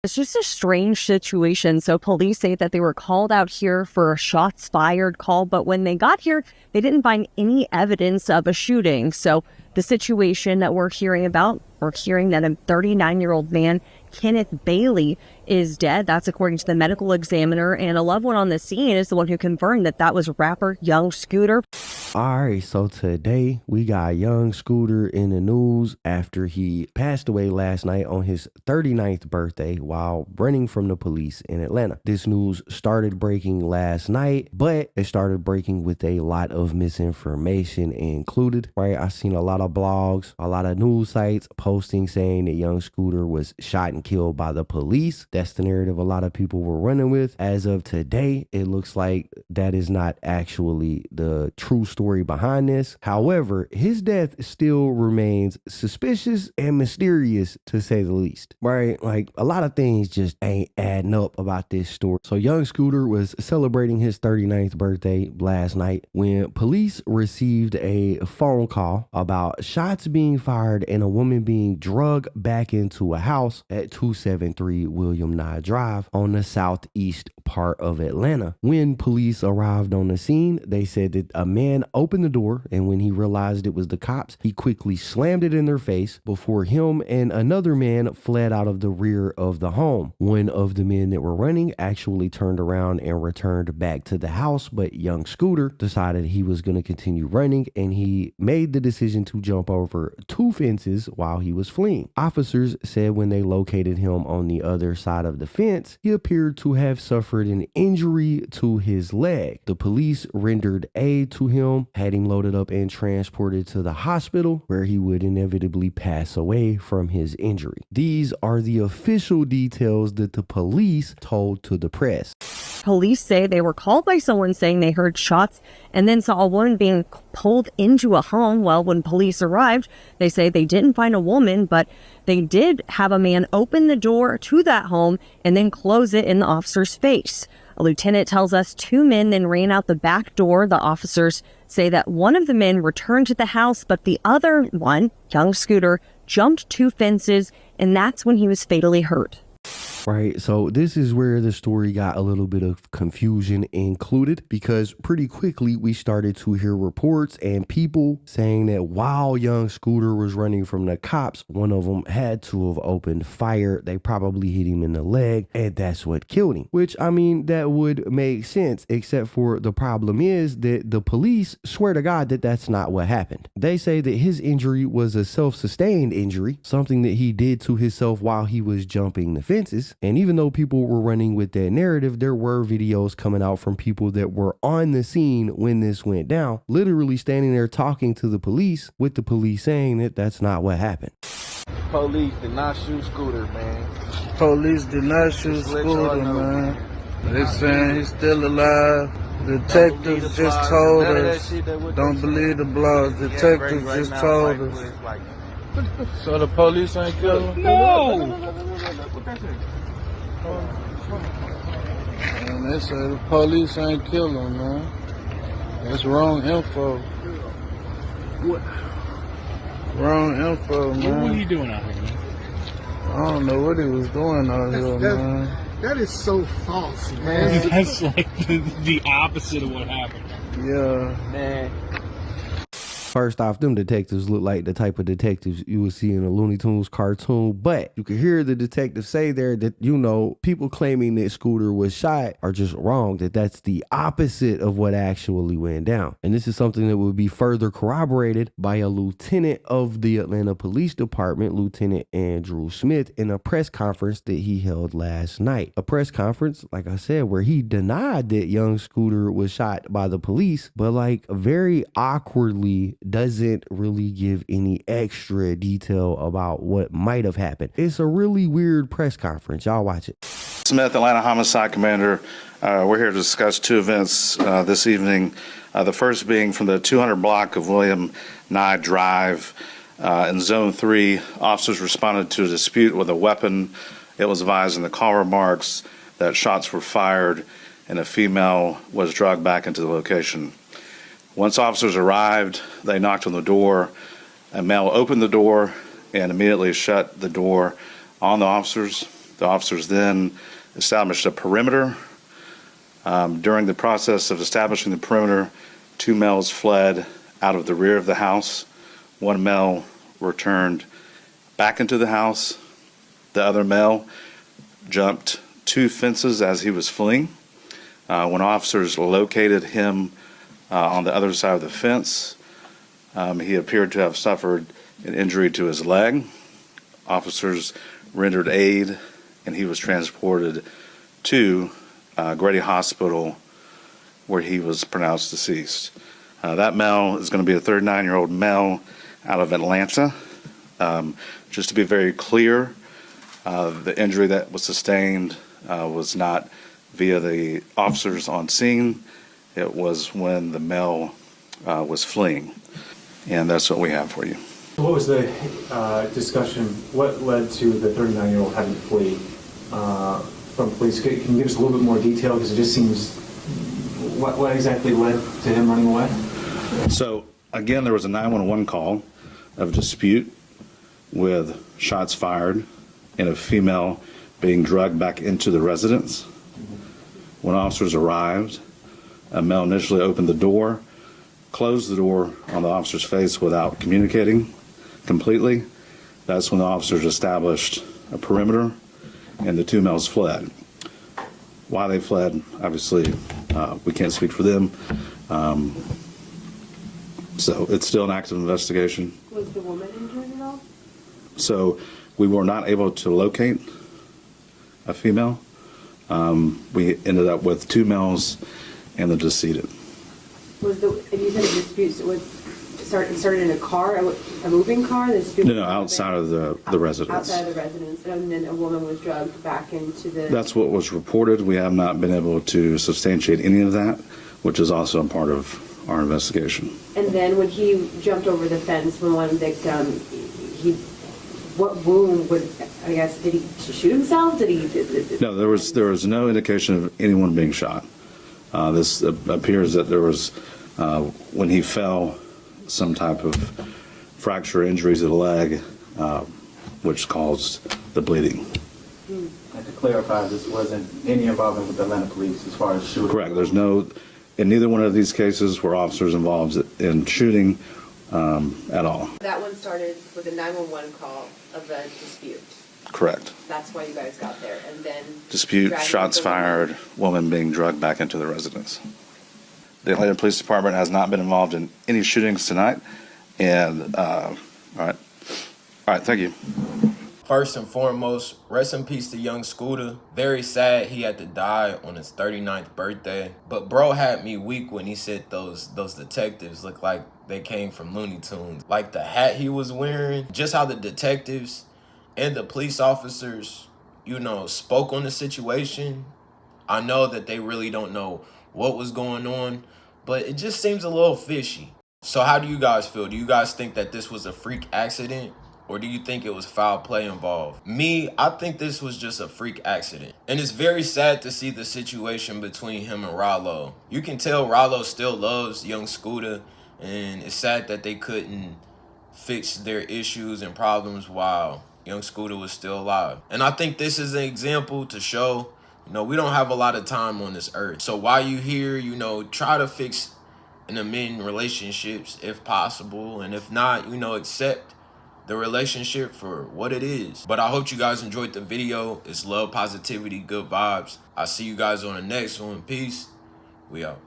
It's just a strange situation. So police say that they were called out here for a shots fired call, but when they got here, they didn't find any evidence of a shooting. So the situation that we're hearing about, we're hearing that a 39-year-old man, Kenneth Bailey, is dead. That's according to the medical examiner, and a loved one on the scene is the one who confirmed that that was rapper Young Scooter. All right, so today we got Young Scooter in the news after he passed away last night on his 39th birthday while running from the police in Atlanta. This news started breaking last night, but it started breaking with a lot of misinformation included, right? I've seen a lot of blogs, a lot of news sites posting saying that Young Scooter was shot and killed by the police. That's the narrative a lot of people were running with. As of today, it looks like that is not actually the true story behind this. However, his death still remains suspicious and mysterious, to say the least, right? Like, a lot of things just ain't adding up about this story. So Young Scooter was celebrating his 39th birthday last night when police received a phone call about shots being fired and a woman being drugged back into a house at 273 William Nye Drive on the southeast part of Atlanta. When police arrived on the scene, they said that a man opened the door, and when he realized it was the cops, he quickly slammed it in their face before him and another man fled out of the rear of the home. One of the men that were running actually turned around and returned back to the house, but Young Scooter decided he was going to continue running, and he made the decision to jump over two fences while he was fleeing. Officers said when they located him on the other side of the fence, he appeared to have suffered an injury to his leg. The police rendered aid to him, had him loaded up and transported to the hospital where he would inevitably pass away from his injury. These are the official details that the police told to the press. Police say they were called by someone saying they heard shots and then saw a woman being pulled into a home. Well, when police arrived, they say they didn't find a woman, but they did have a man open the door to that home and then close it in the officer's face. A lieutenant tells us two men then ran out the back door. The officers say that one of the men returned to the house, but the other one, Young Scooter, jumped two fences, and that's when he was fatally hurt. Right, so this is where the story got a little bit of confusion included, because pretty quickly we started to hear reports and people saying that while Young Scooter was running from the cops, one of them had to have opened fire. They probably hit him in the leg, and that's what killed him. Which, I mean, that would make sense, except for the problem is that the police swear to God that that's not what happened. They say that his injury was a self-sustained injury, something that he did to himself while he was jumping the fences. And even though people were running with that narrative, there were videos coming out from people that were on the scene when this went down, literally standing there talking to the police, with the police saying that that's not what happened. Police did not shoot Scooter, man. Police did not shoot Scooter, man. They saying he's still alive. Detectives just told us. Don't believe the blogs. Detectives just told us. So the police ain't killed him? No! And they say the police ain't killed him, man. That's wrong info. What? Wrong info, man. What were you doing out here, man? I don't know what he was doing out here, man. That is so false, man. That's like the opposite of what happened. Yeah. Man. First off, them detectives look like the type of detectives you would see in a Looney Tunes cartoon, but you can hear the detective say there that, you know, people claiming that Scooter was shot are just wrong, that that's the opposite of what actually went down. And this is something that would be further corroborated by a lieutenant of the Atlanta Police Department, Lieutenant Andrew Smith, in a press conference that he held last night. A press conference, like I said, where he denied that Young Scooter was shot by the police, but like very awkwardly doesn't really give any extra detail about what might have happened. It's a really weird press conference. Y'all watch it. Smith, Atlanta Homicide Commander. We're here to discuss two events this evening. The first being from the 200 block of William Nye Drive in Zone 3. Officers responded to a dispute with a weapon. It was advised in the call remarks that shots were fired and a female was dragged back into the location. Once officers arrived, they knocked on the door. A male opened the door and immediately shut the door on the officers. The officers then established a perimeter. During the process of establishing the perimeter, 2 males fled out of the rear of the house. 1 male returned back into the house. The other male jumped 2 fences as he was fleeing. When officers located him on the other side of the fence, he appeared to have suffered an injury to his leg. Officers rendered aid, and he was transported to Grady Hospital, where he was pronounced deceased. That male is going to be a 39-year-old male out of Atlanta. Just to be very clear, the injury that was sustained was not via the officers on scene. It was when the male was fleeing. And that's what we have for you. What was the discussion? What led to the 39-year-old having to flee from police? Can you give us a little bit more detail? Because it just seems, what exactly led to him running away? So, again, there was a 911 call of dispute with shots fired and a female being dragged back into the residence. When officers arrived, a male initially opened the door, closed the door on the officer's face without communicating completely. That's when the officers established a perimeter and the 2 males fled. Why they fled, obviously, we can't speak for them. So it's still an active investigation. Was the woman injured at all? So we were not able to locate a female. We ended up with 2 males and the decedent. Was the, and you said a dispute, so it started in a car, a moving car? The dispute No, outside of the residence. Outside of the residence, and then a woman was drugged back into the... That's what was reported. We have not been able to substantiate any of that, which is also a part of our investigation. And then when he jumped over the fence from one victim, what wound would, I guess, did he shoot himself? Did he... No, there was no indication of anyone being shot. This appears that there was, when he fell, some type of fracture injuries to the leg, which caused the bleeding. And to clarify, this wasn't any involvement with the Atlanta police as far as shooting? Correct. There's no, in neither one of these cases were officers involved in shooting at all. That one started with a 911 call of a dispute. Correct. That's why you guys got there, and then... Dispute, dragging shots the fired, woman being drugged back into the residence. The Atlanta Police Department has not been involved in any shootings tonight. And, all right, thank you. First and foremost, rest in peace to young Scooter. Very sad he had to die on his 39th birthday. But bro had me weak when he said those detectives look like they came from Looney Tunes. Like the hat he was wearing, just how the detectives and the police officers, spoke on the situation. I know that they really don't know what was going on, but it just seems a little fishy. So how do you guys feel? Do you guys think that this was a freak accident? Or do you think it was foul play involved? Me, I think this was just a freak accident. And it's very sad to see the situation between him and Rollo. You can tell Rollo still loves young Scooter, and it's sad that they couldn't fix their issues and problems while young Scooter was still alive. And I think this is an example to show, we don't have a lot of time on this earth. So while you here, try to fix and amend relationships if possible. And if not, accept the relationship for what it is. But I hope you guys enjoyed the video. It's love, positivity, good vibes. I'll see you guys on the next one. Peace. We out.